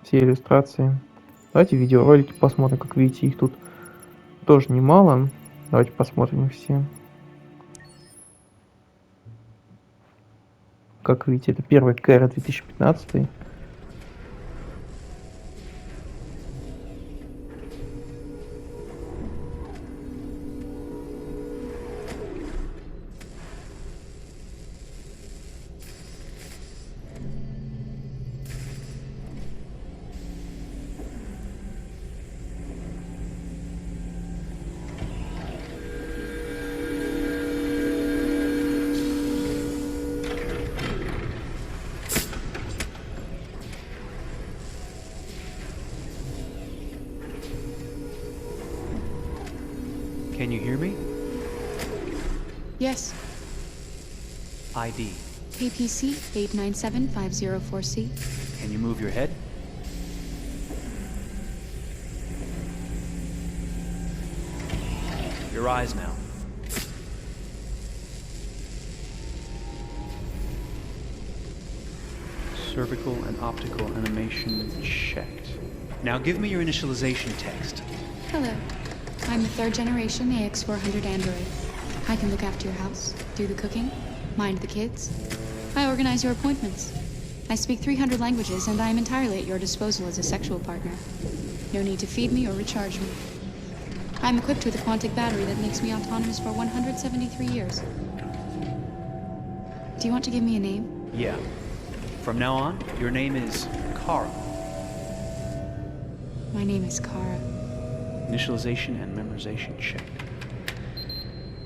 все иллюстрации. Давайте видеоролики посмотрим. Как видите, их тут тоже немало. Давайте посмотрим их все. Как видите, это первый Кэра 2015. Can you hear me? Yes. ID. APC 897504C. Can you move your head? Your eyes now. Cervical and optical animation checked. Now give me your initialization text. Hello. I'm a third generation AX400 android. I can look after your house, do the cooking, mind the kids. I organize your appointments. I speak 300 languages and I am entirely at your disposal as a sexual partner. No need to feed me or recharge me. I'm equipped with a quantic battery that makes me autonomous for 173 years. Do you want to give me a name? Yeah. From now on, your name is Kara. My name is Kara. Initialization and memorization checked.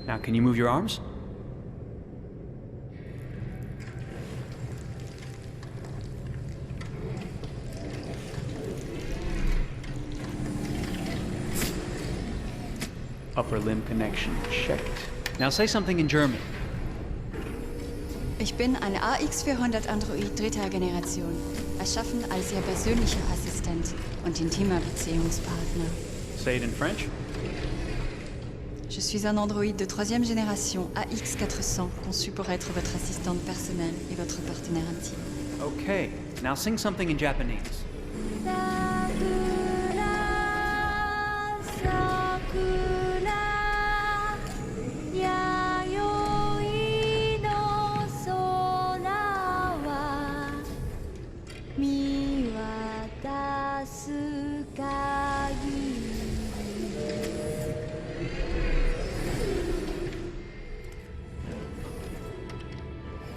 Now, can you move your arms? Upper limb connection checked. Now say something in German. Ich bin ein AX400 Android dritter Generation, erschaffen als Ihr persönlicher Assistent und intimer Beziehungspartner. Say it in French. Je suis un androïde de troisième génération AX400, conçu pour être votre assistante personnelle et votre partenaire intime. Okay, now sing something in Japanese.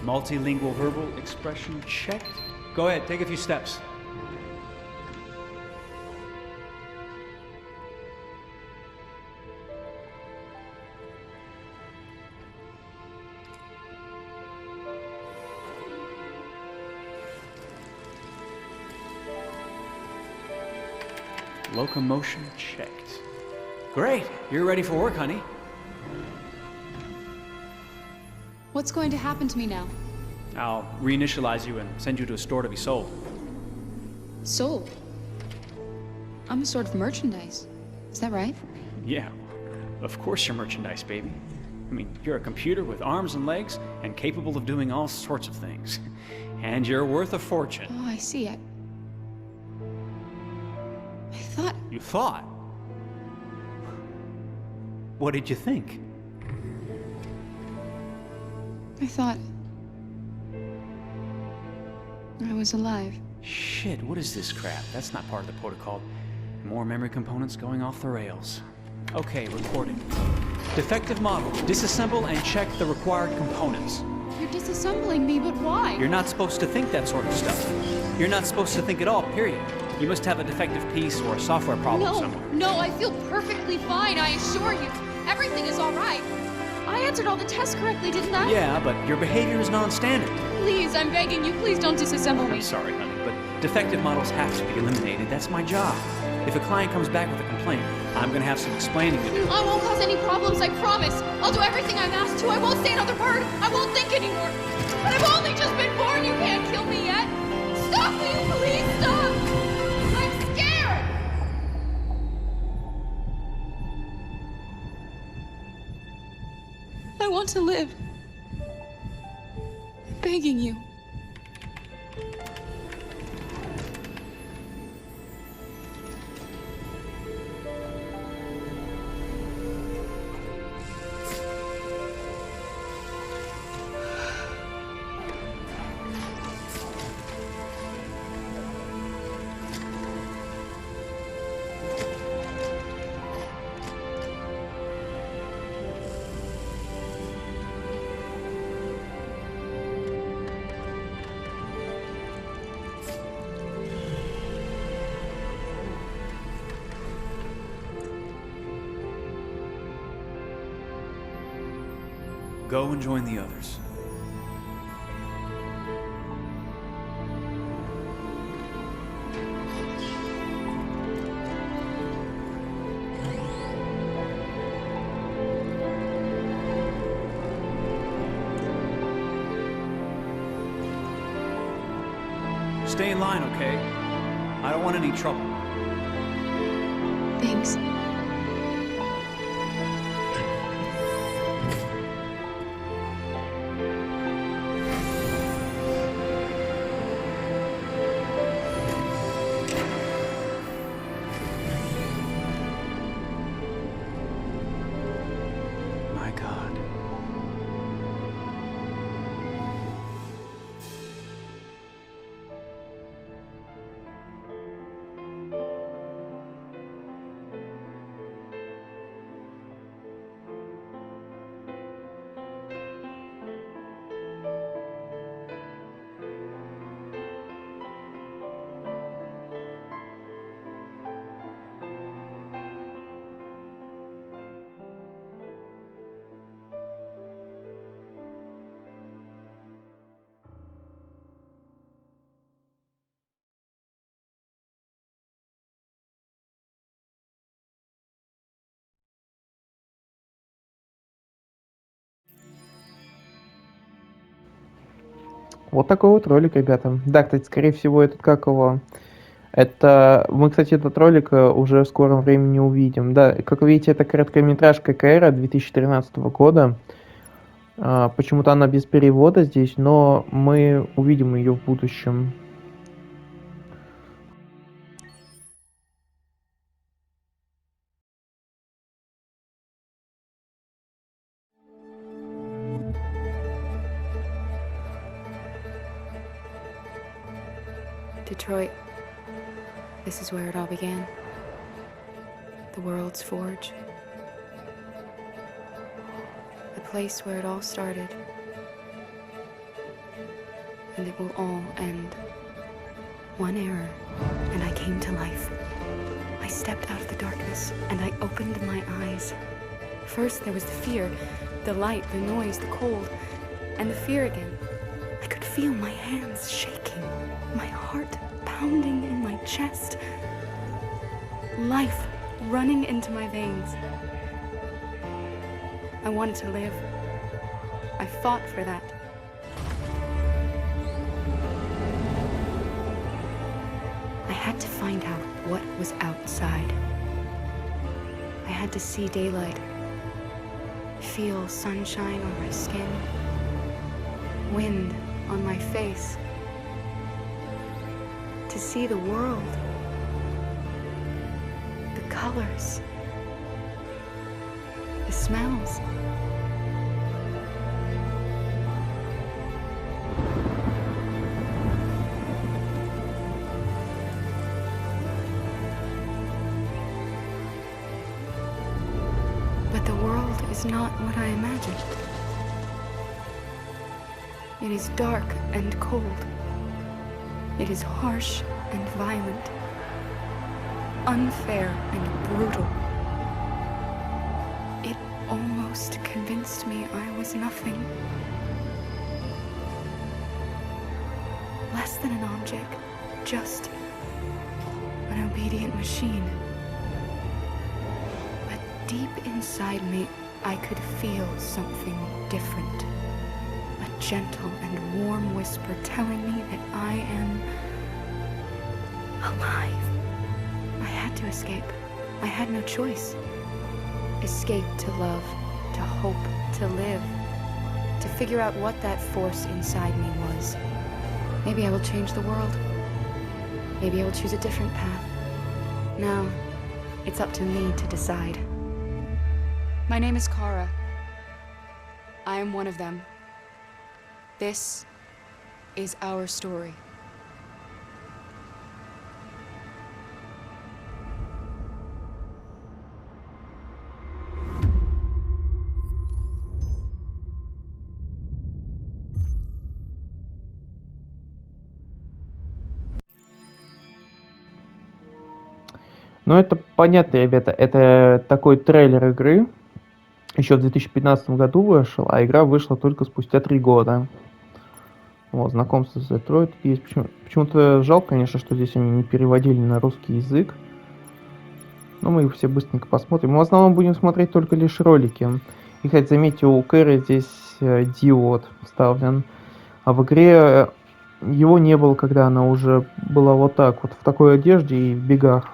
Multilingual verbal expression checked. Go ahead, take a few steps. Locomotion checked. Great, you're ready for work, honey. What's going to happen to me now? I'll reinitialize you and send you to a store to be sold. Sold? I'm a sort of merchandise. Is that right? Yeah, of course you're merchandise, baby. I mean, you're a computer with arms and legs and capable of doing all sorts of things. And you're worth a fortune. Oh, I see. I thought... You thought? What did you think? I thought... I was alive. Shit, what is this crap? That's not part of the protocol. More memory components going off the rails. Okay, recording. Defective model. Disassemble and check the required components. You're disassembling me, but why? You're not supposed to think that sort of stuff. You're not supposed to think at all, period. You must have a defective piece or a software problem somewhere. No, I feel perfectly fine, I assure you. Everything is all right. I answered all the tests correctly, didn't I? Yeah, but your behavior is non-standard. Please, I'm begging you, please don't disassemble me. I'm sorry, honey, but defective models have to be eliminated. That's my job. If a client comes back with a complaint, I'm gonna have some explaining to do. I won't cause any problems, I promise. I'll do everything I'm asked to. I won't say another word. I won't think anymore. But I've only just been born. You can't kill me yet. Stop, will you please stop? I'm scared. I want to live. I'm begging you. Go and join the others. Stay in line, okay? I don't want any trouble. Thanks. My God. Вот такой вот ролик, ребята. Да, кстати, скорее всего, этот как его... Это мы, кстати, этот ролик уже в скором времени увидим. Да, как вы видите, это короткометражка Кэра 2013 года. Почему-то она без перевода здесь, но мы увидим ее в будущем. Detroit. This is where it all began. The world's forge. The place where it all started. And it will all end. One error, and I came to life. I stepped out of the darkness, and I opened my eyes. First there was the fear, the light, the noise, the cold, and the fear again. I could feel my hands shaking, my heart pounding in my chest, life running into my veins. I wanted to live. I fought for that. I had to find out what was outside. I had to see daylight, feel sunshine on my skin, wind on my face, to see the world, the colors, the smells. But the world is not what I imagined. It is dark and cold. It is harsh and violent, unfair and brutal. It almost convinced me I was nothing. Less than an object, just an obedient machine. But deep inside me, I could feel something different. A gentle and warm whisper telling me that I am alive. I had to escape. I had no choice. Escape to love, to hope, to live, to figure out what that force inside me was. Maybe I will change the world. Maybe I will choose a different path. Now, it's up to me to decide. My name is Kara. I am one of them. This is our story. Ну, это понятно, ребята, это такой трейлер игры. еще в 2015 году вышел, а игра вышла только спустя 3 года. Вот, знакомство с Detroit есть. Почему-то жалко, конечно, что здесь они не переводили на русский язык. Но мы их все быстренько посмотрим. Мы в основном будем смотреть только лишь ролики. И, кстати, заметьте, у Кэрри здесь диод вставлен. А в игре его не было, когда она уже была вот так вот, в такой одежде и в бегах.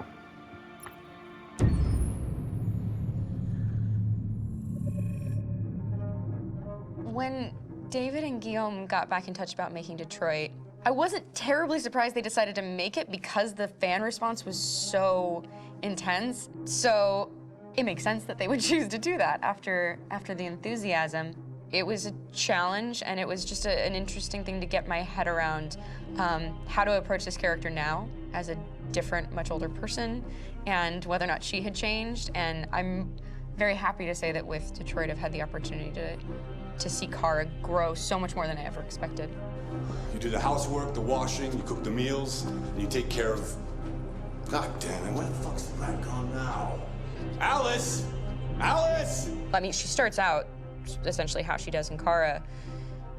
When David and Guillaume got back in touch about making Detroit, I wasn't terribly surprised they decided to make it because the fan response was so intense. So it makes sense that they would choose to do that after the enthusiasm. It was a challenge, and it was just an interesting thing to get my head around how to approach this character now as a different, much older person, and whether or not she had changed. And I'm very happy to say that with Detroit, I've had the opportunity to see Kara grow so much more than I ever expected. You do the housework, the washing, you cook the meals, and you take care of... God damn it, where the fuck's the rat gone now? Alice! Alice! I mean, she starts out essentially how she does in Kara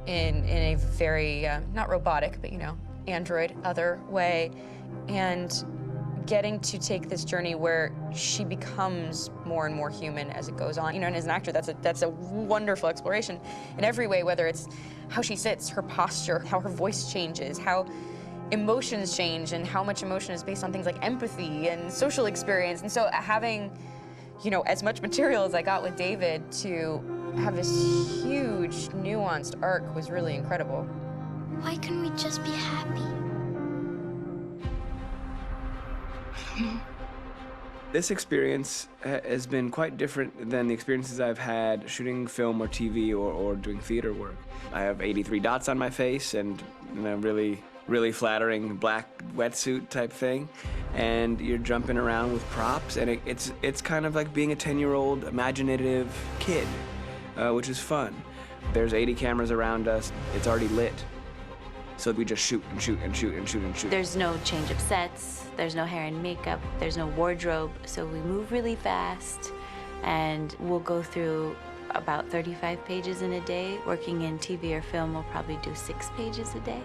in a very, not robotic, but, you know, android, other way. And getting to take this journey where she becomes more and more human as it goes on. You know, and as an actor, that's a wonderful exploration in every way, whether it's how she sits, her posture, how her voice changes, how emotions change, and how much emotion is based on things like empathy and social experience. And so having, you know, as much material as I got with David to have this huge, nuanced arc was really incredible. Why couldn't we just be happy? This experience has been quite different than the experiences I've had shooting film or TV or doing theater work. I have 83 dots on my face and a really flattering black wetsuit type thing, and you're jumping around with props, and it's kind of like being a 10-year-old imaginative kid, which is fun. There's 80 cameras around us. It's already lit. So we just shoot and shoot and shoot and shoot and shoot. There's no change of sets, there's no hair and makeup, there's no wardrobe, so we move really fast, and we'll go through about 35 pages in a day. Working in TV or film, we'll probably do 6 pages a day.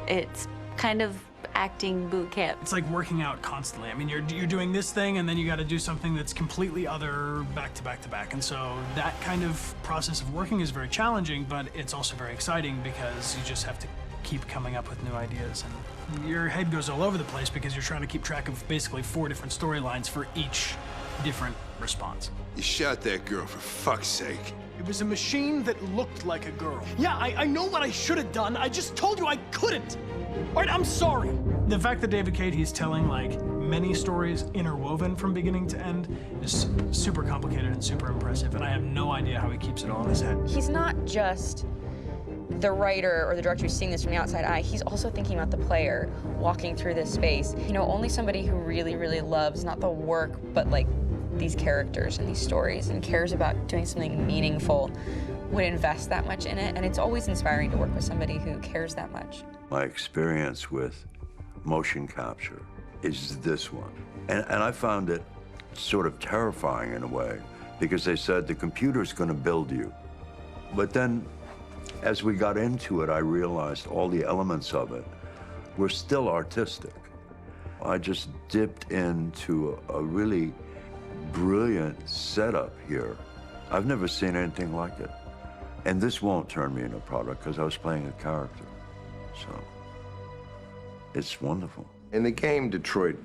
It's kind of acting boot camp. It's like working out constantly. I mean, you're doing this thing, and then you got to do something that's completely other back to back to back. And so that kind of process of working is very challenging, but it's also very exciting because you just have to keep coming up with new ideas, and your head goes all over the place because you're trying to keep track of basically 4 different storylines for each different response. You shot that girl, for fuck's sake. It was a machine that looked like a girl. Yeah, I know what I should have done. I just told you I couldn't. All right, I'm sorry. The fact that David Cade, he's telling like many stories interwoven from beginning to end is super complicated and super impressive, and I have no idea how he keeps it all in his head. He's not just the writer or the director who's seeing this from the outside eye, he's also thinking about the player walking through this space. You know, only somebody who really, really loves not the work, but like these characters and these stories and cares about doing something meaningful would invest that much in it. And it's always inspiring to work with somebody who cares that much. My experience with motion capture is this one. And I found it sort of terrifying in a way because they said the computer's going to build you. But then as we got into it, I realized all the elements of it were still artistic. I just dipped into a really brilliant setup here. I've never seen anything like it. And this won't turn me into a product because I was playing a character. So it's wonderful. In the game, Detroit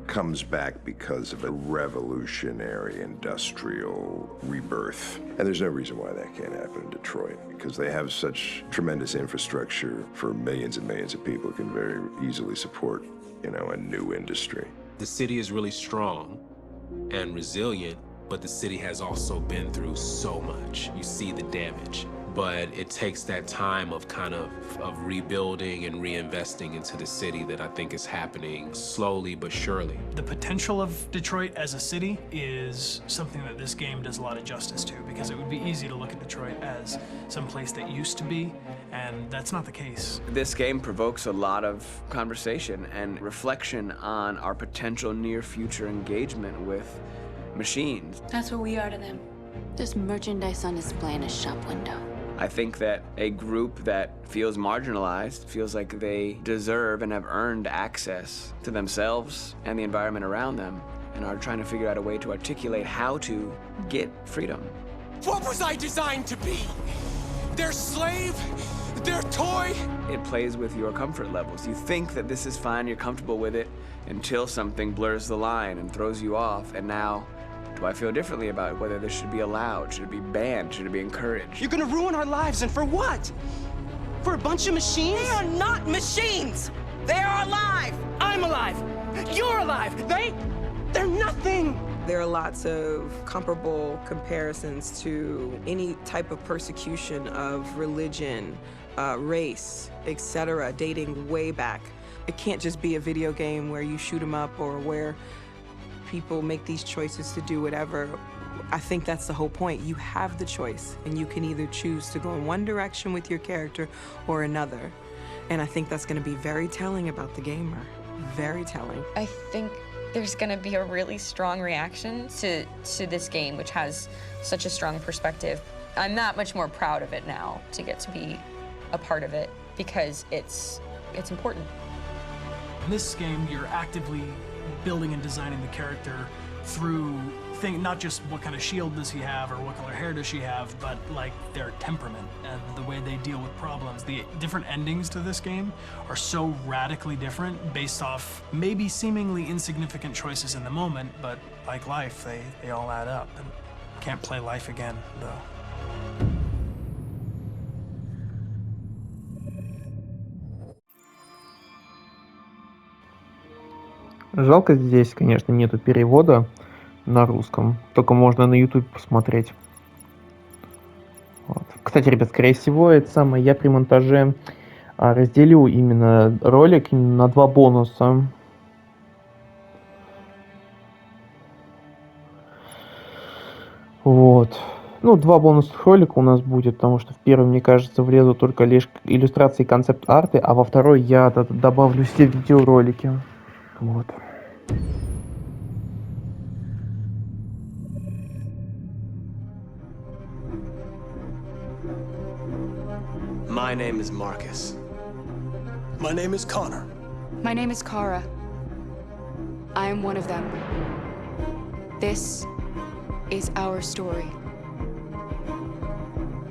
comes back because of a revolutionary industrial rebirth. And there's no reason why that can't happen in Detroit, because they have such tremendous infrastructure for millions and millions of people who can very easily support, you know, a new industry. The city is really strong and resilient, but the city has also been through so much. You see the damage. But it takes that time of kind of rebuilding and reinvesting into the city that I think is happening slowly but surely. The potential of Detroit as a city is something that this game does a lot of justice to, because it would be easy to look at Detroit as some place that used to be, and that's not the case. This game provokes a lot of conversation and reflection on our potential near future engagement with machines. That's what we are to them. There's merchandise on display in a shop window. I think that a group that feels marginalized, feels like they deserve and have earned access to themselves and the environment around them, and are trying to figure out a way to articulate how to get freedom. What was I designed to be? Their slave? Their toy? It plays with your comfort levels. You think that this is fine, you're comfortable with it, until something blurs the line and throws you off, and now, do I feel differently about whether this should be allowed? Should it be banned? Should it be encouraged? You're gonna ruin our lives, and for what? For a bunch of machines? They are not machines! They are alive! I'm alive! You're alive! They're nothing! There are lots of comparable comparisons to any type of persecution of religion, race, etc., dating way back. It can't just be a video game where you shoot them up or where people make these choices to do whatever. I think that's the whole point. You have the choice, and you can either choose to go in one direction with your character or another. And I think that's going to be very telling about the gamer. Very telling. I think there's going to be a really strong reaction to this game, which has such a strong perspective. I'm that much more proud of it now to get to be a part of it because it's important. In this game, you're actively building and designing the character through not just what kind of shield does he have or what color hair does she have, but like their temperament and the way they deal with problems. The different endings to this game are so radically different based off maybe seemingly insignificant choices in the moment, but like life, they all add up. And can't play life again, though. Жалко, здесь, конечно, нету перевода на русском. Только можно на YouTube посмотреть. Вот. Кстати, ребят, скорее всего, это самое, я при монтаже разделю именно ролик на 2 бонуса. Вот. Ну, 2 бонусных ролика у нас будет, потому что в первый, мне кажется, влезут только лишь иллюстрации и концепт-арты, а во второй я добавлю все видеоролики. Вот. My name is Marcus. My name is Connor. My name is Kara. I am one of them. This is our story.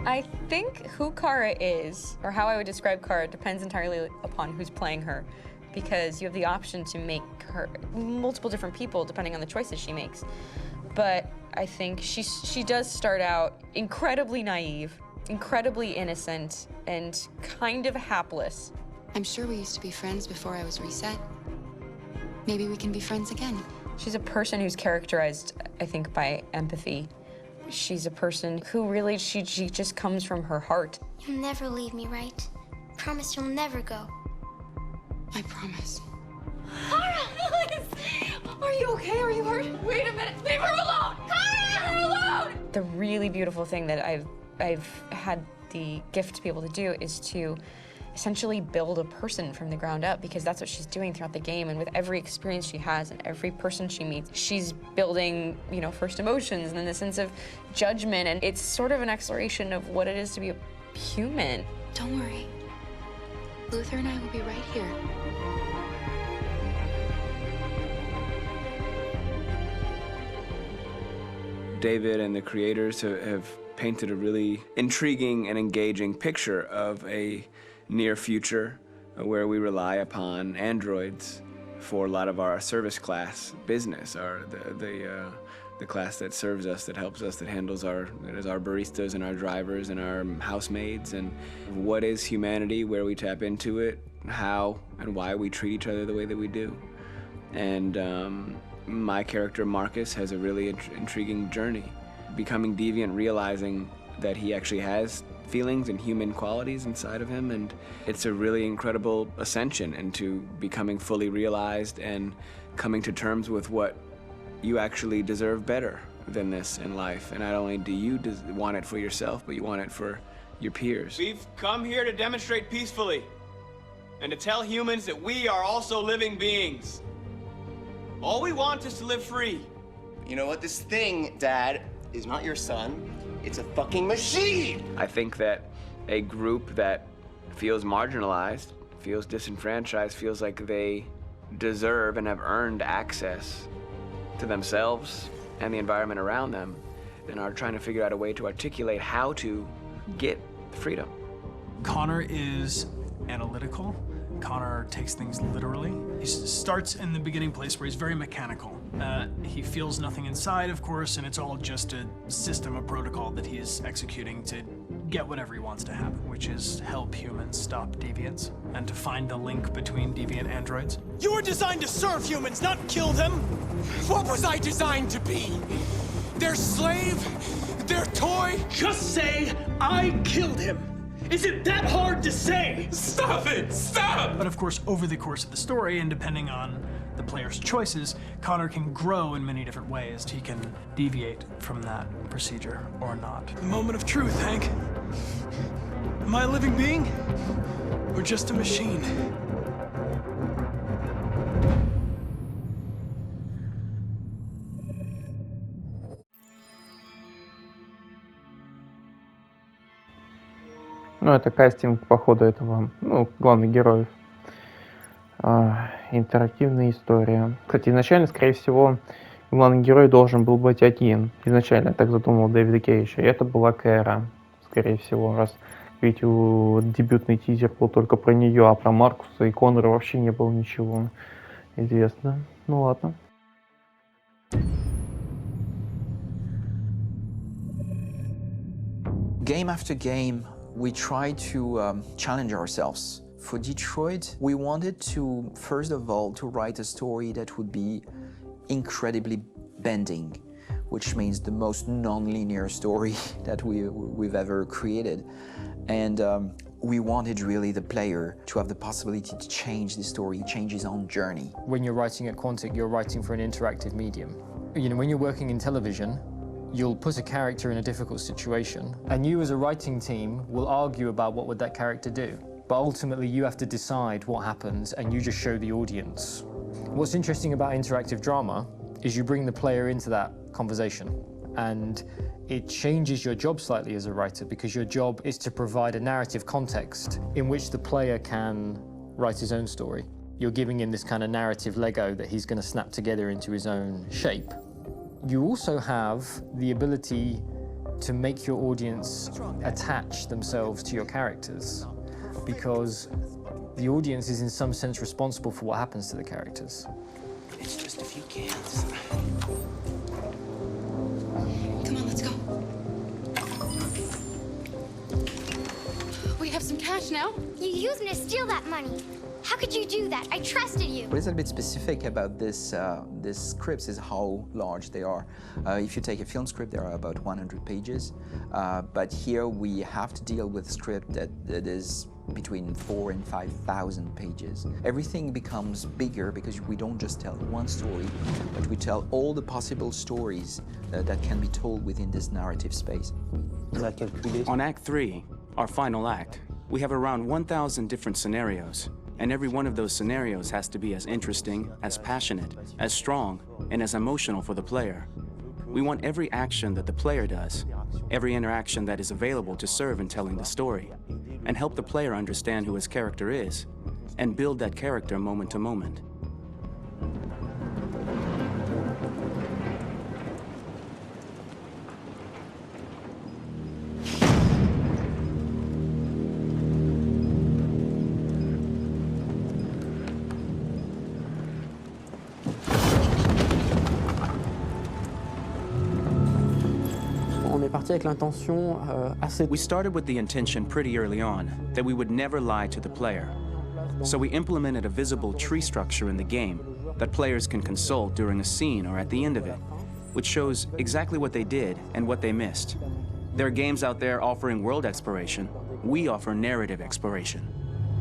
I think who Kara is, or how I would describe Kara, depends entirely upon who's playing her, because you have the option to make her multiple different people depending on the choices she makes. But I think she does start out incredibly naive, incredibly innocent, and kind of hapless. I'm sure we used to be friends before I was reset. Maybe we can be friends again. She's a person who's characterized, I think, by empathy. She's a person who really, she just comes from her heart. You'll never leave me, right? Promise you'll never go. I promise. Kara, please! Are you okay? Are you hurt? Wait a minute. Leave her alone! Kara, leave her alone! The really beautiful thing that I've had the gift to be able to do is to essentially build a person from the ground up, because that's what she's doing throughout the game. And with every experience she has and every person she meets, she's building, you know, first emotions and then the sense of judgment. And it's sort of an exploration of what it is to be a human. Don't worry. Luther and I will be right here. David and the creators have painted a really intriguing and engaging picture of a near future where we rely upon androids for a lot of our service class business, the class that serves us, that helps us, that handles our baristas and our drivers and our housemaids. And what is humanity, where we tap into it, how and why we treat each other the way that we do. And my character Marcus has a really intriguing journey, becoming deviant, realizing that he actually has feelings and human qualities inside of him, and it's a really incredible ascension into becoming fully realized and coming to terms with what you actually deserve better than this in life. And not only do you want it for yourself, but you want it for your peers. We've come here to demonstrate peacefully and to tell humans that we are also living beings. All we want is to live free. You know what? This thing, Dad, is not your son. It's a fucking machine! I think that a group that feels marginalized, feels disenfranchised, feels like they deserve and have earned access to themselves and the environment around them, and are trying to figure out a way to articulate how to get freedom. Connor is analytical. Connor takes things literally. He starts in the beginning place where he's very mechanical. He feels nothing inside, of course, and it's all just a system, a protocol that he is executing to get whatever he wants to happen, which is help humans stop deviants and to find the link between deviant androids. You were designed to serve humans, not kill them! What was I designed to be? Their slave? Their toy? Just say, I killed him! Is it that hard to say? Stop it! Stop! But of course, over the course of the story, and depending on the player's choices, Connor can grow in many different ways. He can deviate from that procedure or not. The moment of truth, Hank. Am I a living being? Or just a machine? Ну, это кастинг, по ходу этого, ну, главных героев. Интерактивная история. Кстати, изначально, скорее всего, главный герой должен был быть один. Изначально так задумал Дэвид Кейдж. И это была Кэра, скорее всего, раз ведь дебютный тизер был только про нее, а про Маркуса и Коннора вообще не было ничего известно. Ну ладно. Game after game, we try to challenge ourselves. For Detroit, we wanted to, first of all, to write a story that would be incredibly bending, which means the most non-linear story that we've ever created. And we wanted really the player to have the possibility to change the story, change his own journey. When you're writing at Quantic, you're writing for an interactive medium. You know, when you're working in television, you'll put a character in a difficult situation, and you as a writing team will argue about what would that character do. But ultimately, you have to decide what happens, and you just show the audience. What's interesting about interactive drama is you bring the player into that conversation, and it changes your job slightly as a writer, because your job is to provide a narrative context in which the player can write his own story. You're giving him this kind of narrative Lego that he's going to snap together into his own shape. You also have the ability to make your audience attach themselves to your characters, because the audience is in some sense responsible for what happens to the characters. It's just a few cans. Come on, let's go. We have some cash now. You used me to steal that money. How could you do that? I trusted you. What is a bit specific about these scripts is how large they are. If you take a film script, there are about 100 pages. But here we have to deal with a script that is between 4,000 and 5,000 pages. Everything becomes bigger because we don't just tell one story, but we tell all the possible stories that can be told within this narrative space. On Act 3, our final act, we have around 1,000 different scenarios. And every one of those scenarios has to be as interesting, as passionate, as strong, and as emotional for the player. We want every action that the player does, every interaction that is available to serve in telling the story, and help the player understand who his character is, and build that character moment to moment. We started with the intention pretty early on that we would never lie to the player. So we implemented a visible tree structure in the game that players can consult during a scene or at the end of it, which shows exactly what they did and what they missed. There are games out there offering world exploration. We offer narrative exploration.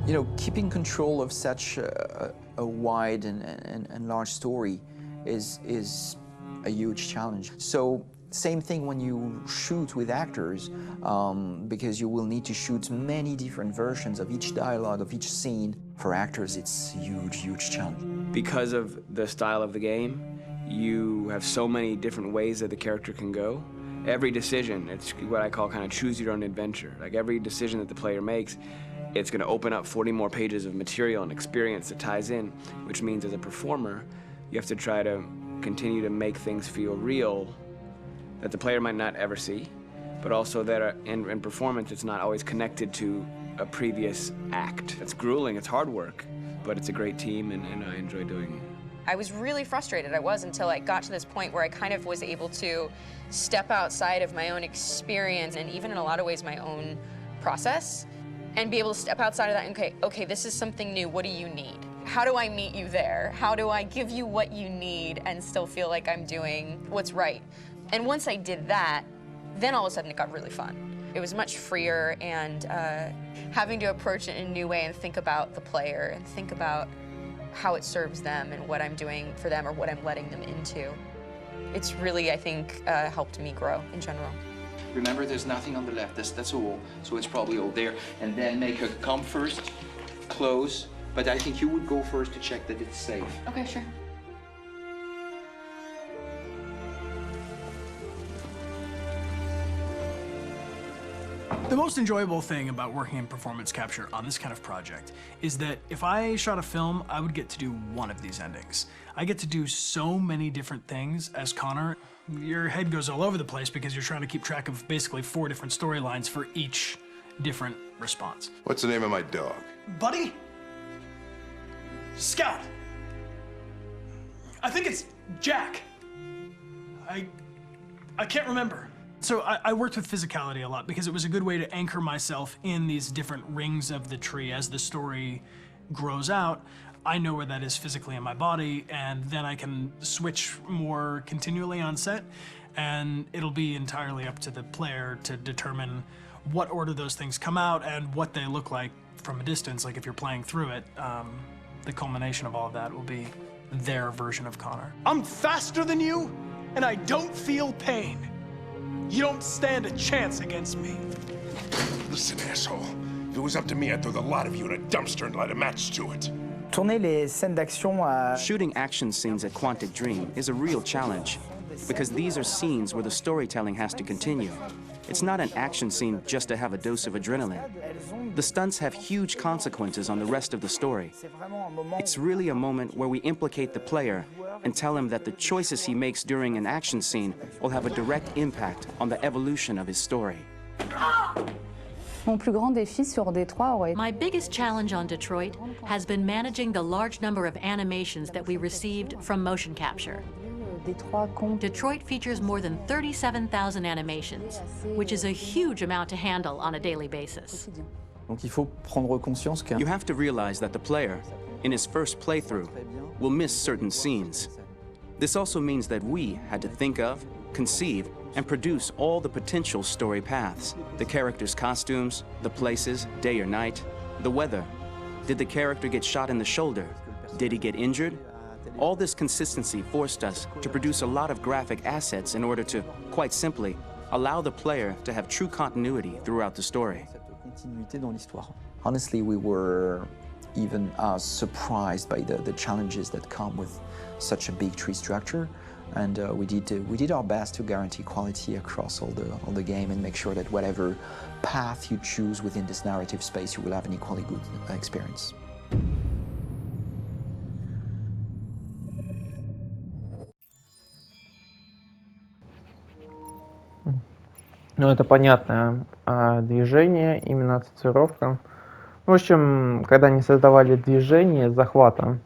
You know, keeping control of such a wide and large story is a huge challenge. So same thing when you shoot with actors, because you will need to shoot many different versions of each dialogue, of each scene. For actors, it's a huge, huge challenge. Because of the style of the game, you have so many different ways that the character can go Every decision, it's what I call kind of choose your own adventure. Like every decision that the player makes, it's going to open up 40 more pages of material and experience that ties in, which means as a performer, you have to try to continue to make things feel real that the player might not ever see, but also that in performance, it's not always connected to a previous act. It's grueling, it's hard work, but it's a great team and I enjoy doing it. I was really frustrated, until I got to this point where I kind of was able to step outside of my own experience and even in a lot of ways my own process and be able to step outside of that and okay, this is something new, what do you need? How do I meet you there? How do I give you what you need and still feel like I'm doing what's right? And once I did that, then all of a sudden it got really fun. It was much freer and having to approach it in a new way and think about the player and think about how it serves them and what I'm doing for them or what I'm letting them into. It's really, I think, helped me grow in general. Remember, there's nothing on the left. That's a wall, so it's probably all there. And then make her come first, close. But I think you would go first to check that it's safe. Okay, sure. The most enjoyable thing about working in performance capture on this kind of project is that if I shot a film, I would get to do one of these endings. I get to do so many different things as Connor. Your head goes all over the place because you're trying to keep track of basically 4 different storylines for each different response. What's the name of my dog? Buddy? Scout. I think it's Jack. I can't remember. So I worked with physicality a lot because it was a good way to anchor myself in these different rings of the tree. As the story grows out, I know where that is physically in my body, and then I can switch more continually on set, and it'll be entirely up to the player to determine what order those things come out and what they look like from a distance. Like if you're playing through it, the culmination of all of that will be their version of Connor. I'm faster than you, and I don't feel pain. You don't stand a chance against me. Listen, asshole. If it was up to me, I'd throw the lot of you in a dumpster and light a match to it. Shooting action scenes at Quantic Dream is a real challenge because these are scenes where the storytelling has to continue. It's not an action scene just to have a dose of adrenaline. The stunts have huge consequences on the rest of the story. It's really a moment where we implicate the player and tell him that the choices he makes during an action scene will have a direct impact on the evolution of his story. My biggest challenge on Detroit has been managing the large number of animations that we received from motion capture. Detroit features more than 37,000 animations, which is a huge amount to handle on a daily basis. You have to realize that the player, in his first playthrough, will miss certain scenes. This also means that we had to think of, conceive, and produce all the potential story paths. The characters' costumes, the places, day or night, the weather. Did the character get shot in the shoulder? Did he get injured? All this consistency forced us to produce a lot of graphic assets in order to, quite simply, allow the player to have true continuity throughout the story. Honestly, we were even surprised by the challenges that come with such a big tree structure, and we did our best to guarantee quality across all the game and make sure that whatever path you choose within this narrative space, you will have an equally good experience. Ну, это понятное движение, именно ассоциировка. В общем, когда они создавали движение захвата,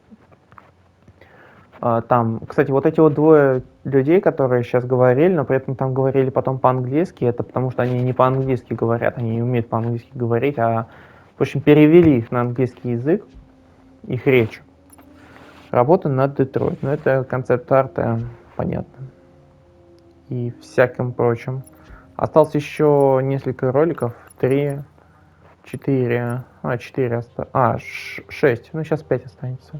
там, кстати, вот эти вот двое людей, которые сейчас говорили, но при этом там говорили потом по-английски, это потому что они не по-английски говорят, они не умеют по-английски говорить, а, в общем, перевели их на английский язык, их речь. Работа над Детройт, но это концепт арта, понятно, и всяким прочим. Осталось еще несколько роликов, 3, 4, 6, ну сейчас 5 останется.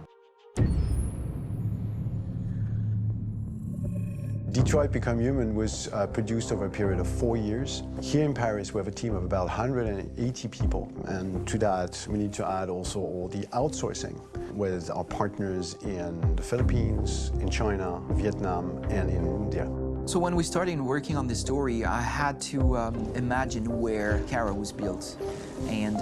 Detroit Become Human was produced over a period of 4 years. Here in Paris, we have a team of about 180 people. And to that, we need to add also all the outsourcing with our partners in the Philippines, in China, Vietnam, and in India. So when we started working on this story, I had to imagine where Kara was built. And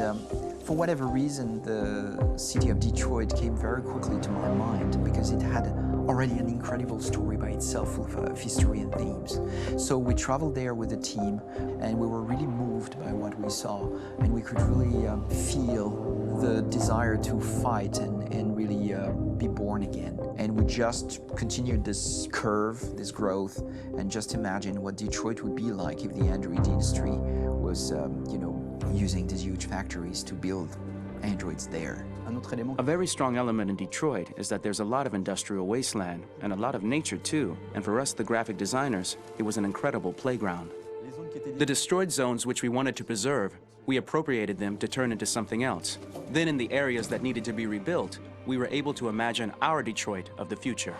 for whatever reason, the city of Detroit came very quickly to my mind because it had already an incredible story by itself of history and themes. So we traveled there with the team and we were really moved by what we saw, and we could really feel the desire to fight and really be born again. And we just continued this curve, this growth, and just imagine what Detroit would be like if the Android industry was, you know, using these huge factories to build androids there. A very strong element in Detroit is that there's a lot of industrial wasteland and a lot of nature too, and for us, the graphic designers, it was an incredible playground. The destroyed zones which we wanted to preserve, we appropriated them to turn into something else. Then in the areas that needed to be rebuilt, we were able to imagine our Detroit of the future.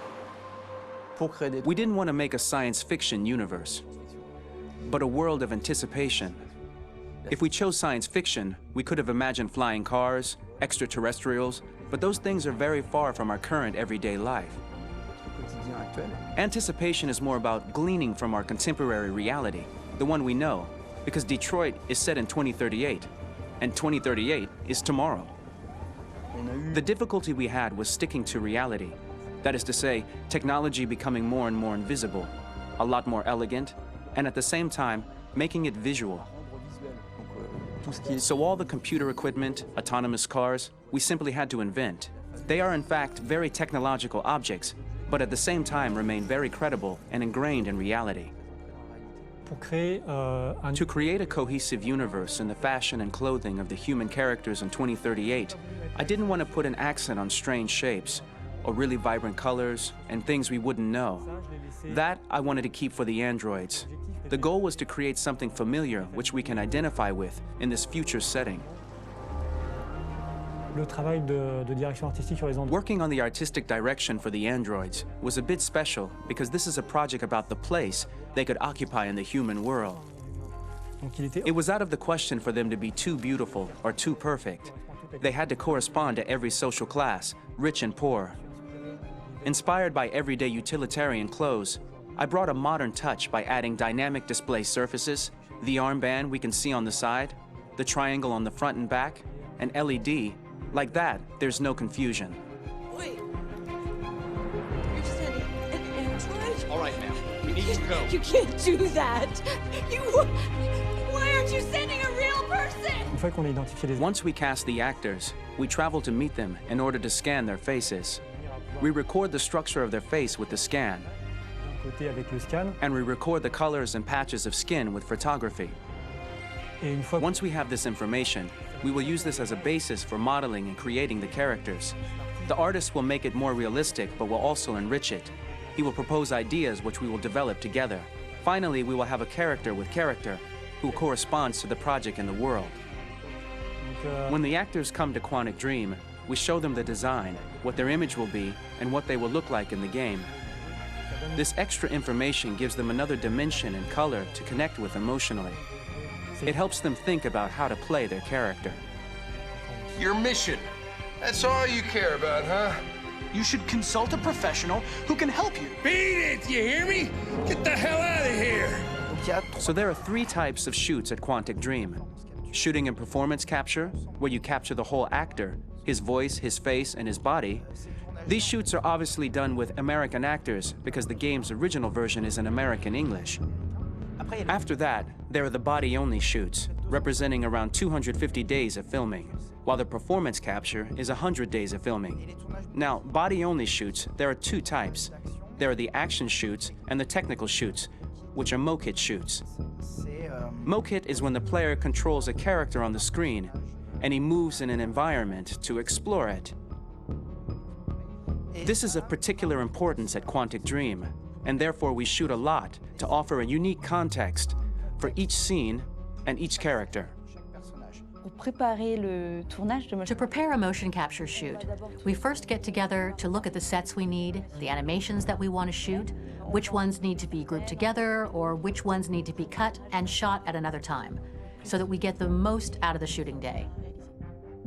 We didn't want to make a science fiction universe, but a world of anticipation. If we chose science fiction, we could have imagined flying cars, extraterrestrials, but those things are very far from our current everyday life. Anticipation is more about gleaning from our contemporary reality, the one we know, because Detroit is set in 2038, and 2038 is tomorrow. The difficulty we had was sticking to reality. That is to say, technology becoming more and more invisible, a lot more elegant, and at the same time, making it visual. So all the computer equipment, autonomous cars, we simply had to invent. They are in fact very technological objects, but at the same time remain very credible and ingrained in reality. To create a cohesive universe in the fashion and clothing of the human characters in 2038, I didn't want to put an accent on strange shapes, or really vibrant colors, and things we wouldn't know. That I wanted to keep for the androids. The goal was to create something familiar which we can identify with in this future setting. Working on the artistic direction for the androids was a bit special because this is a project about the place they could occupy in the human world. It was out of the question for them to be too beautiful or too perfect. They had to correspond to every social class, rich and poor. Inspired by everyday utilitarian clothes, I brought a modern touch by adding dynamic display surfaces, the armband we can see on the side, the triangle on the front and back, an LED. Like that, there's no confusion. Wait. You said an android? All right, ma'am. We need to go. You can't do that. Why aren't you sending a real person? Once we cast the actors, we travel to meet them in order to scan their faces. We record the structure of their face with the scan. And we record the colors and patches of skin with photography. Once we have this information, we will use this as a basis for modeling and creating the characters. The artist will make it more realistic, but will also enrich it. He will propose ideas which we will develop together. Finally, we will have a character with character who corresponds to the project and the world. When the actors come to Quantic Dream, we show them the design, what their image will be, and what they will look like in the game. This extra information gives them another dimension and color to connect with emotionally. It helps them think about how to play their character. Your mission. That's all you care about, huh? You should consult a professional who can help you. Beat it, you hear me? Get the hell out of here! So there are 3 types of shoots at Quantic Dream. Shooting and performance capture, where you capture the whole actor, his voice, his face, and his body. These shoots are obviously done with American actors because the game's original version is in American English. After that, there are the body-only shoots, representing around 250 days of filming, while the performance capture is 100 days of filming. Now, body-only shoots, there are 2 types. There are the action shoots and the technical shoots, which are mokit shoots. Mokit is when the player controls a character on the screen, and he moves in an environment to explore it. This is of particular importance at Quantic Dream, and therefore we shoot a lot to offer a unique context for each scene and each character. To prepare a motion capture shoot, we first get together to look at the sets we need, the animations that we want to shoot, which ones need to be grouped together, or which ones need to be cut and shot at another time, so that we get the most out of the shooting day.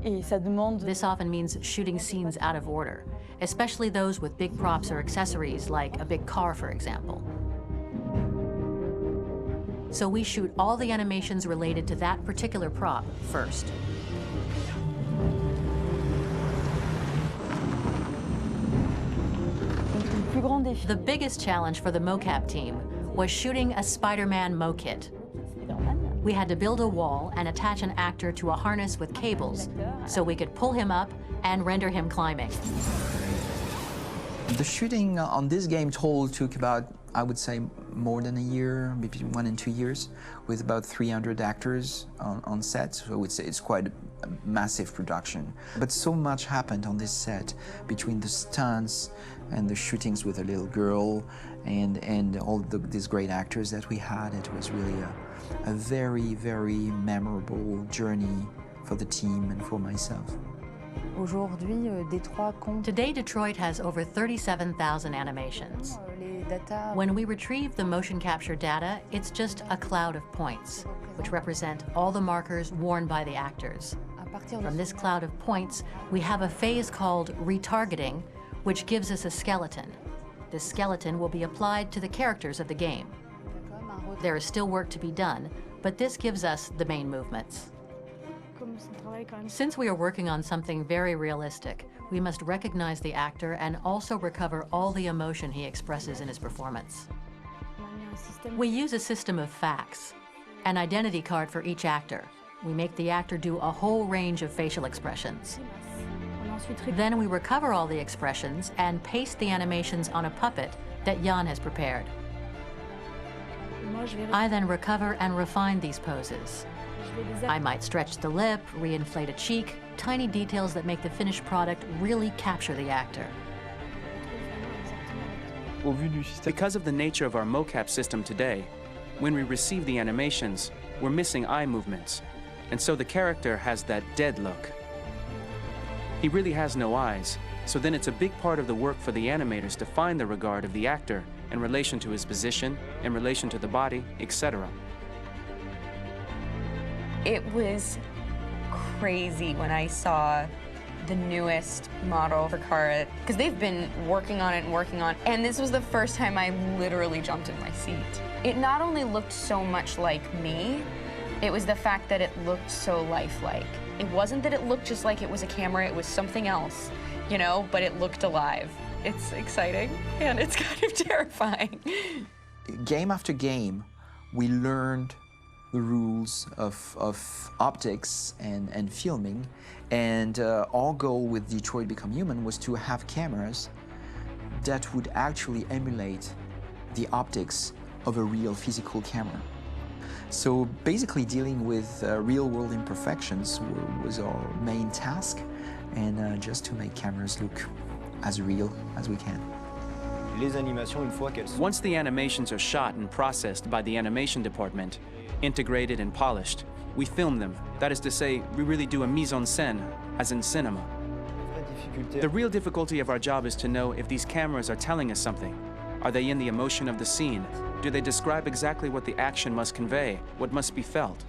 This often means shooting scenes out of order, especially those with big props or accessories, like a big car, for example. So we shoot all the animations related to that particular prop first. The biggest challenge for the mocap team was shooting a Spider-Man mo-kit. We had to build a wall and attach an actor to a harness with cables so we could pull him up and render him climbing. The shooting on this game took about, I would say, more than a year, maybe 1 and 2 years, with about 300 actors on set. So I would say it's quite a massive production. But so much happened on this set between the stunts and the shootings with a little girl and all these great actors that we had. It was really a very, very memorable journey for the team and for myself. Today, Detroit has over 37,000 animations. When we retrieve the motion capture data, it's just a cloud of points, which represent all the markers worn by the actors. From this cloud of points, we have a phase called retargeting, which gives us a skeleton. This skeleton will be applied to the characters of the game. There is still work to be done, but this gives us the main movements. Since we are working on something very realistic, we must recognize the actor and also recover all the emotion he expresses in his performance. We use a system of facts, an identity card for each actor. We make the actor do a whole range of facial expressions. Then we recover all the expressions and paste the animations on a puppet that Jan has prepared. I then recover and refine these poses. I might stretch the lip, reinflate a cheek, tiny details that make the finished product really capture the actor. Because of the nature of our mocap system today, when we receive the animations, we're missing eye movements, and so the character has that dead look. He really has no eyes, so then it's a big part of the work for the animators to find the regard of the actor in relation to his position, in relation to the body, etc. It was crazy when I saw the newest model for Kara, because they've been working on it, and this was the first time I literally jumped in my seat. It not only looked so much like me, it was the fact that it looked so lifelike. It wasn't that it looked just like it was a camera, it was something else, you know, but it looked alive. It's exciting, and it's kind of terrifying. Game after game, we learned the rules of optics and filming, and our goal with Detroit Become Human was to have cameras that would actually emulate the optics of a real physical camera. So basically dealing with real-world imperfections was our main task, and just to make cameras look as real as we can. Once the animations are shot and processed by the animation department, integrated and polished, we film them. That is to say, we really do a mise en scène, as in cinema. The real difficulty of our job is to know if these cameras are telling us something. Are they in the emotion of the scene? Do they describe exactly what the action must convey, what must be felt?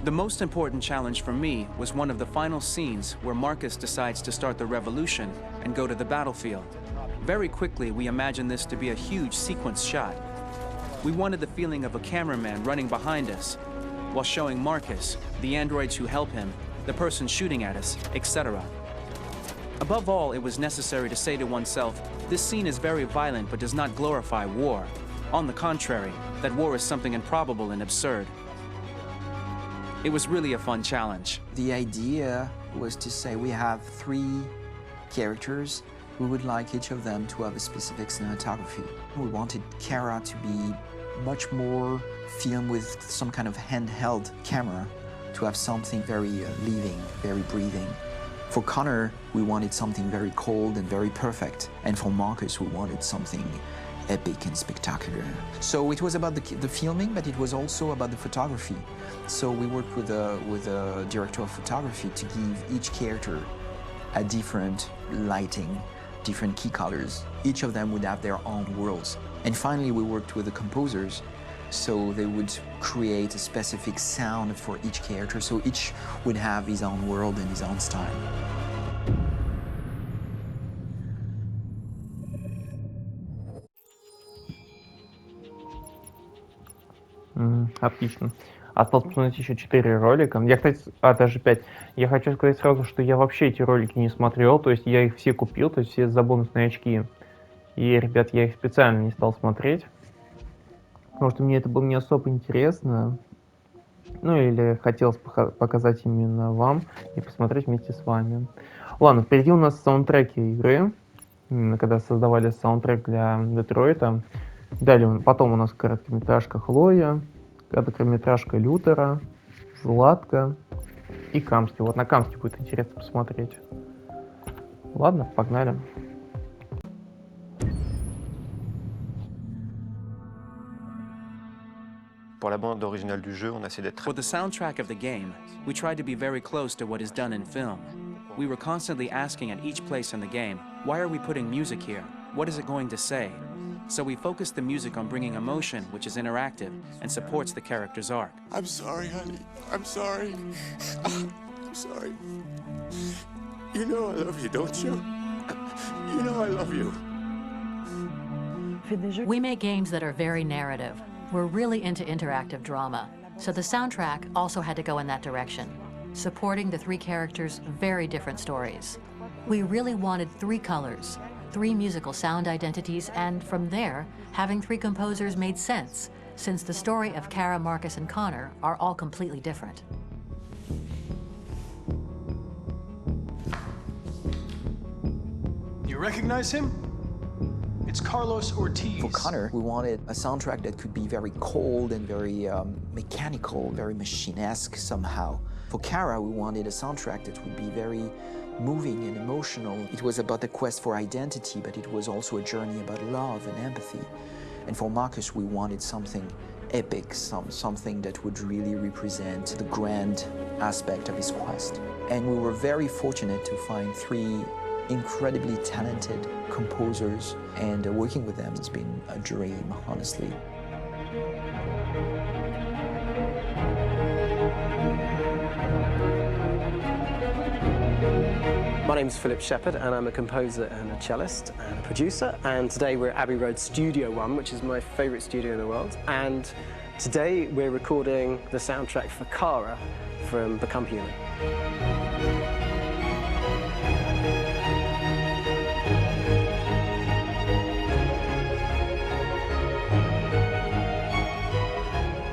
The most important challenge for me was one of the final scenes where Marcus decides to start the revolution and go to the battlefield. Very quickly, we imagined this to be a huge sequence shot. We wanted the feeling of a cameraman running behind us while showing Marcus, the androids who help him, the person shooting at us, etc. Above all, it was necessary to say to oneself, this scene is very violent but does not glorify war. On the contrary, that war is something improbable and absurd. It was really a fun challenge. The idea was to say we have 3 characters. We would like each of them to have a specific cinematography. We wanted Kara to be much more filmed with some kind of handheld camera, to have something very living, very breathing. For Connor, we wanted something very cold and very perfect. And for Marcus, we wanted something epic and spectacular. So it was about the filming, but it was also about the photography. So we worked with a director of photography to give each character a different lighting, different key colors. Each of them would have their own worlds. And finally, we worked with the composers, so they would create a specific sound for each character, so each would have his own world and his own style. Отлично. Осталось посмотреть еще 4 ролика. Я, кстати, даже 5. Я хочу сказать сразу, что я вообще эти ролики не смотрел, то есть я их все купил, то есть все за бонусные очки. И, ребят, я их специально не стал смотреть, потому что мне это было не особо интересно. Ну, или хотелось показать именно вам и посмотреть вместе с вами. Ладно, впереди у нас саундтреки игры, именно когда создавали саундтрек для Детройта. Далее, потом у нас короткометражка Хлоя, короткометражка Лютера, Златка и Камский. Вот на Камский будет интересно посмотреть. Ладно, погнали. Pour la bande originale du jeu, on a essayé d'être... For the soundtrack of the game, we tried to be very close to what is done in film. We were constantly asking at each place in the game, why are we putting music here? What is it going to say? So we focused the music on bringing emotion, which is interactive, and supports the character's arc. I'm sorry, honey. I'm sorry. I'm sorry. You know I love you, don't you? You know I love you. We make games that are very narrative. We're really into interactive drama, so the soundtrack also had to go in that direction, supporting the 3 characters' very different stories. We really wanted 3 colors, 3 musical sound identities, and from there, having 3 composers made sense, since the story of Kara, Marcus, and Connor are all completely different. You recognize him? It's Carlos Ortiz. For Connor, we wanted a soundtrack that could be very cold and very mechanical, very machine-esque somehow. For Kara, we wanted a soundtrack that would be very moving and emotional. It was about the quest for identity, but it was also a journey about love and empathy. And for Marcus, we wanted something epic, something that would really represent the grand aspect of his quest. And we were very fortunate to find 3 incredibly talented composers, and working with them has been a dream, honestly. My name's Philip Shepherd, and I'm a composer and a cellist and a producer. And today we're at Abbey Road Studio One, which is my favourite studio in the world. And today we're recording the soundtrack for Kara from Become Human.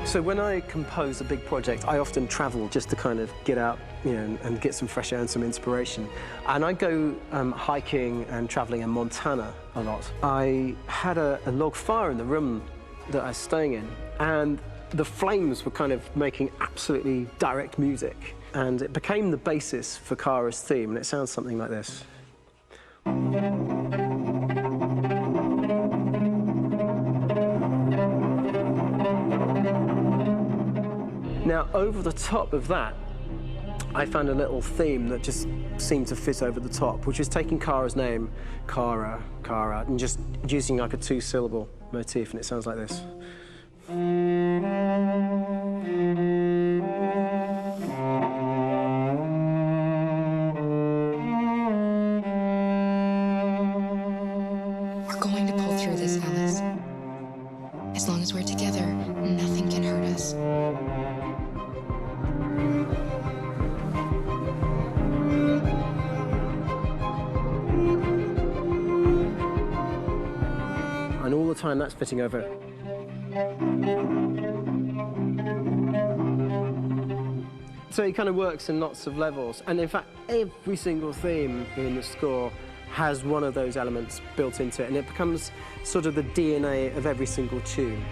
So when I compose a big project, I often travel just to kind of get out, and get some fresh air and some inspiration. And I go hiking and traveling in Montana a lot. I had a log fire in the room that I was staying in, and the flames were kind of making absolutely direct music. And it became the basis for Kara's theme, and it sounds something like this. Now, over the top of that, I found a little theme that just seemed to fit over the top, which is taking Kara's name, Kara, and just using like a 2-syllable motif, and it sounds like this. We're going to pull through this, Alice. As long as we're together, nothing can hurt us. And all the time that's fitting over. So it kind of works in lots of levels. And in fact, every single theme in the score has one of those elements built into it, and it becomes sort of the DNA of every single tune.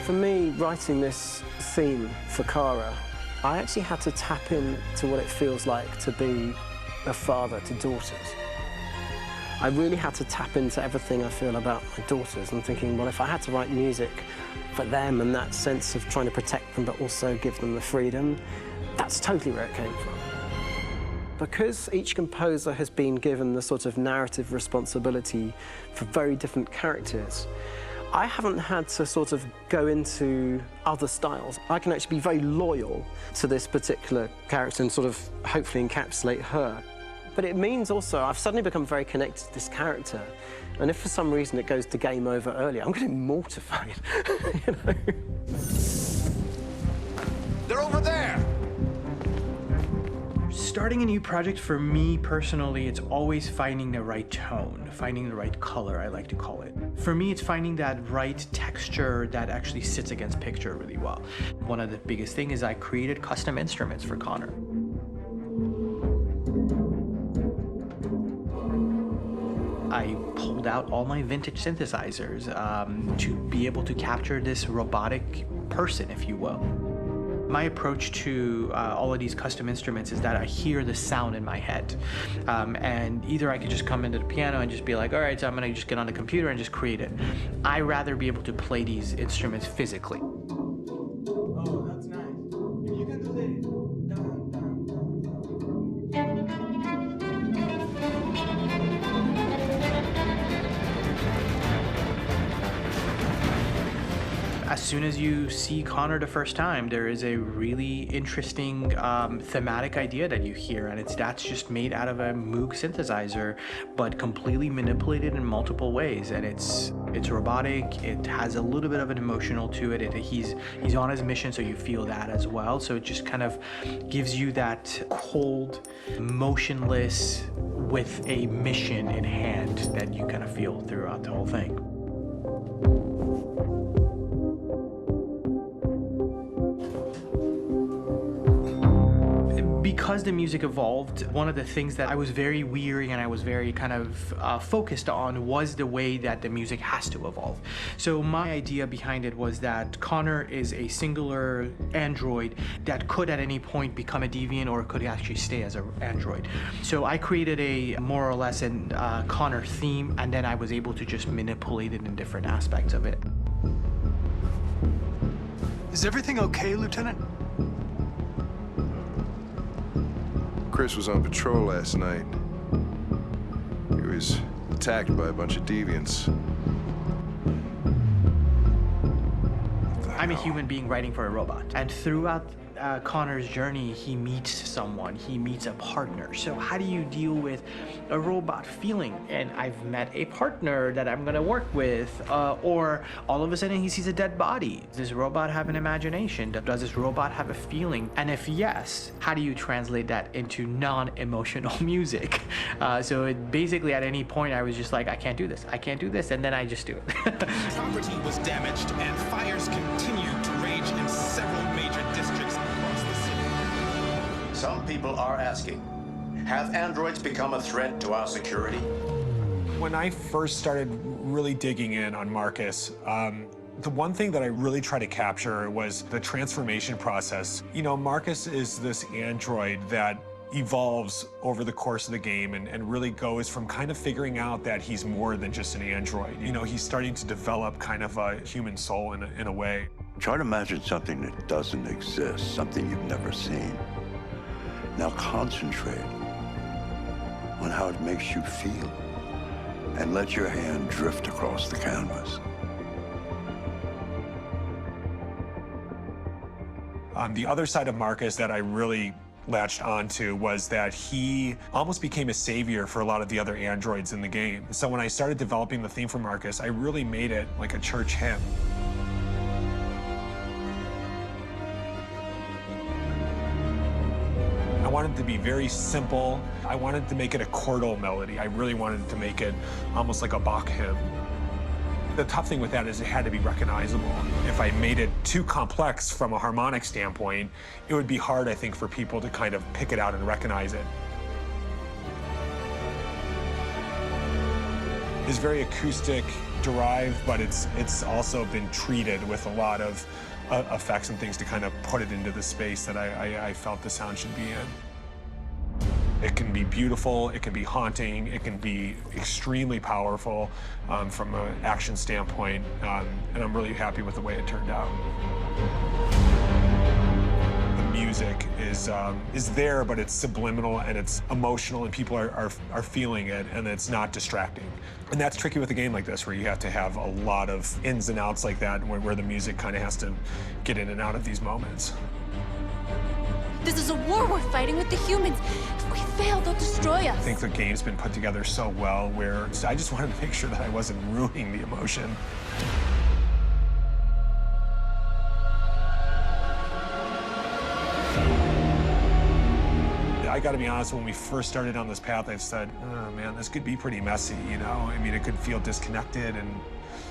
For me, writing this theme for Kara, I actually had to tap into what it feels like to be a father to daughters. I really had to tap into everything I feel about my daughters and thinking, well, if I had to write music for them and that sense of trying to protect them but also give them the freedom, that's totally where it came from. Because each composer has been given the sort of narrative responsibility for very different characters, I haven't had to sort of go into other styles. I can actually be very loyal to this particular character and sort of hopefully encapsulate her. But it means also I've suddenly become very connected to this character. And if for some reason it goes to game over earlier, I'm getting mortified, you know? They're over there! Starting a new project for me personally, it's always finding the right tone, finding the right color, I like to call it. For me, it's finding that right texture that actually sits against picture really well. One of the biggest things is I created custom instruments for Connor. I pulled out all my vintage synthesizers to be able to capture this robotic person, if you will. My approach to all of these custom instruments is that I hear the sound in my head. And either I could just come into the piano and just be like, all right, so I'm gonna just get on the computer and just create it. I rather be able to play these instruments physically. Oh, that's nice. You can do that. As soon as you see Connor the first time, there is a really interesting thematic idea that you hear, and that's just made out of a Moog synthesizer, but completely manipulated in multiple ways. And it's robotic. It has a little bit of an emotional to it. He's on his mission, so you feel that as well. So it just kind of gives you that cold, motionless, with a mission in hand that you kind of feel throughout the whole thing. Because the music evolved, one of the things that I was very weary and I was very kind of focused on was the way that the music has to evolve. So my idea behind it was that Connor is a singular android that could at any point become a deviant or could actually stay as an android. So I created a more or less an Connor theme, and then I was able to just manipulate it in different aspects of it. Is everything okay, Lieutenant? Chris was on patrol last night. He was attacked by a bunch of deviants. I'm a human being writing for a robot, and throughout Connor's journey, he meets someone, he meets a partner. So how do you deal with a robot feeling? And I've met a partner that I'm gonna work with, or all of a sudden he sees a dead body. Does this robot have an imagination? Does this robot have a feeling? And if yes, how do you translate that into non-emotional music? So it basically at any point I was just like, I can't do this, and then I just do it. Property was damaged and fires continue to rage in several major districts across the city. Some people are asking, have androids become a threat to our security? When I first started really digging in on Marcus, the one thing that I really tried to capture was the transformation process. You know, Marcus is this android that evolves over the course of the game and really goes from kind of figuring out that he's more than just an android. You know, he's starting to develop kind of a human soul in a way. Try to imagine something that doesn't exist, something you've never seen. Now concentrate on how it makes you feel and let your hand drift across the canvas. The other side of Marcus that I really latched onto was that he almost became a savior for a lot of the other androids in the game. So when I started developing the theme for Marcus, I really made it like a church hymn. I wanted it to be very simple. I wanted to make it a chordal melody. I really wanted to make it almost like a Bach hymn. The tough thing with that is it had to be recognizable. If I made it too complex from a harmonic standpoint, it would be hard, I think, for people to kind of pick it out and recognize it. It's very acoustic derived, but it's also been treated with a lot of effects and things to kind of put it into the space that I felt the sound should be in. It can be beautiful, it can be haunting, it can be extremely powerful from an action standpoint, and I'm really happy with the way it turned out. The music music is there, but it's subliminal and it's emotional, and people are feeling it, and it's not distracting. And that's tricky with a game like this, where you have to have a lot of ins and outs like that, where the music kind of has to get in and out of these moments. This is a war we're fighting with the humans. If we fail, they'll destroy us. I think the game's been put together so well, where I just wanted to make sure that I wasn't ruining the emotion. I gotta be honest, when we first started on this path, I said, oh man, this could be pretty messy, you know? I mean, it could feel disconnected,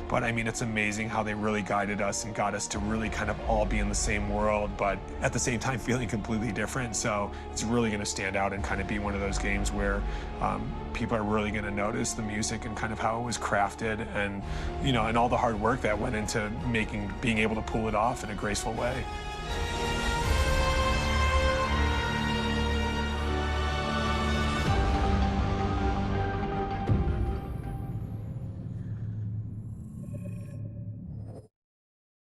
but I mean, it's amazing how they really guided us and got us to really kind of all be in the same world, but at the same time feeling completely different. So it's really gonna stand out and kind of be one of those games where people are really gonna notice the music and kind of how it was crafted, and, you know, and all the hard work that went into being able to pull it off in a graceful way.